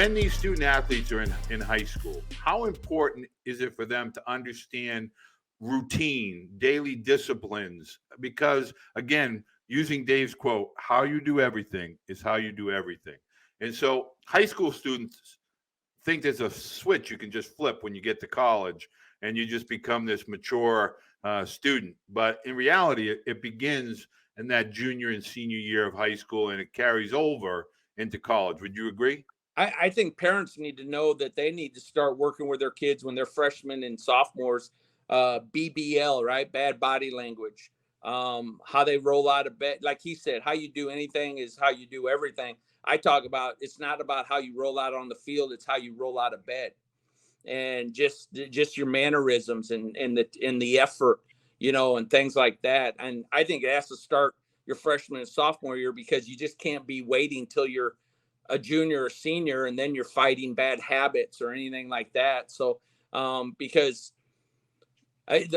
when these student athletes are in high school, how important is it for them to understand routine, daily disciplines? Because again, using Dave's quote, how you do everything is how you do everything. And so high school students think there's a switch you can just flip when you get to college and you just become this mature student. But in reality, it begins in that junior and senior year of high school and it carries over into college. Would you agree? I think parents need to know that they need to start working with their kids when they're freshmen and sophomores. BBL, right? Bad body language. How they roll out of bed. Like he said, how you do anything is how you do everything. I talk about it's not about how you roll out on the field; it's how you roll out of bed, and just your mannerisms and the effort, and things like that. And I think it has to start your freshman and sophomore year because you just can't be waiting till you're a junior or senior and then you're fighting bad habits or anything like that. So because I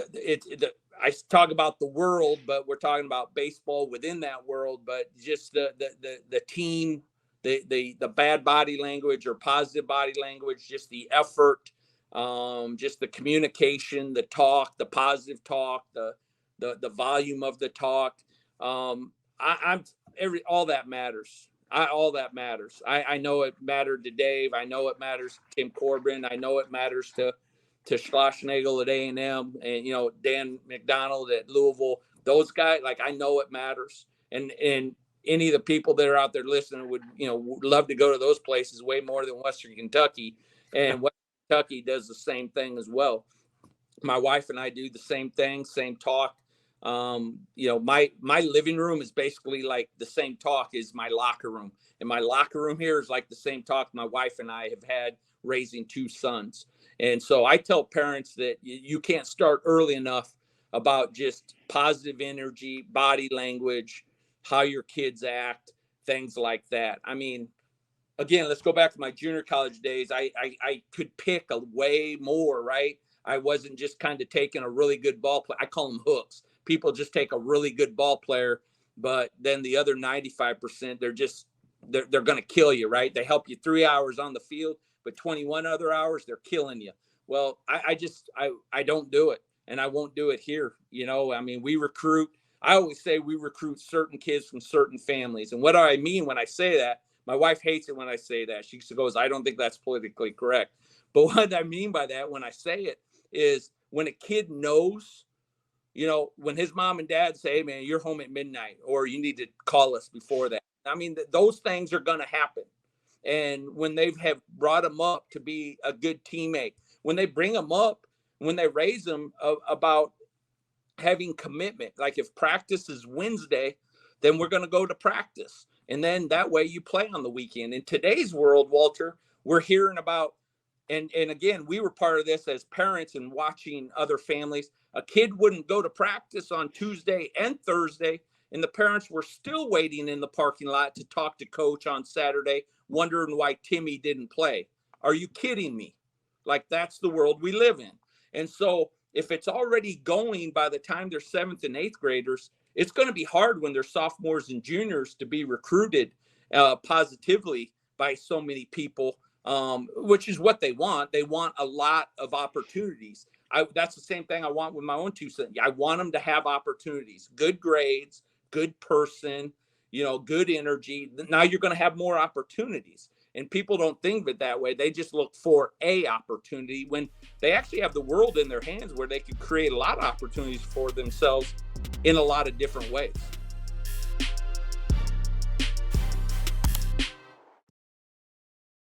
talk about the world, but we're talking about baseball within that world. But just the team, the bad body language or positive body language, just the effort, just the communication, the talk, the positive talk, the volume of the talk. I'm all that matters. All that matters. I know it mattered to Dave. I know it matters to Tim Corbin. I know it matters to Schlossnagel at A&M and, Dan McDonald at Louisville. Those guys, like, I know it matters. And any of the people that are out there listening would love to go to those places way more than Western Kentucky. And Western Kentucky does the same thing as well. My wife and I do the same thing, same talk. My living room is basically like the same talk as my locker room, and my locker room here is like the same talk my wife and I have had raising two sons. And so I tell parents that you can't start early enough about just positive energy, body language, how your kids act, things like that. I mean, again, let's go back to my junior college days. I could pick a way more, right? I wasn't just kind of taking a really good ball player. I call them hooks. People just take a really good ball player, but then the other 95%, they're going to kill you, right? They help you 3 hours on the field, but 21 other hours, they're killing you. Well, I don't do it, and I won't do it here. I mean, we recruit. I always say we recruit certain kids from certain families. And what do I mean when I say that? My wife hates it when I say that. She goes, I don't think that's politically correct. But what I mean by that when I say it is when a kid knows, when his mom and dad say, hey, man, you're home at midnight, or you need to call us before that. I mean, those things are going to happen. And when they have brought them up to be a good teammate, when they bring them up, when they raise them about having commitment, like if practice is Wednesday, then we're going to go to practice. And then that way you play on the weekend. In today's world, Walter, we're hearing about, and again, we were part of this as parents and watching other families. A kid wouldn't go to practice on Tuesday and Thursday, and the parents were still waiting in the parking lot to talk to coach on Saturday, wondering why Timmy didn't play. Are you kidding me? Like, that's the world we live in. And so if it's already going by the time they're 7th and 8th graders, it's going to be hard when they're sophomores and juniors to be recruited positively by so many people, which is what they want. They want a lot of opportunities. That's the same thing I want with my own two sons. I want them to have opportunities, good grades, good person, good energy. Now you're going to have more opportunities. And people don't think of it that way. They just look for a opportunity when they actually have the world in their hands where they can create a lot of opportunities for themselves in a lot of different ways.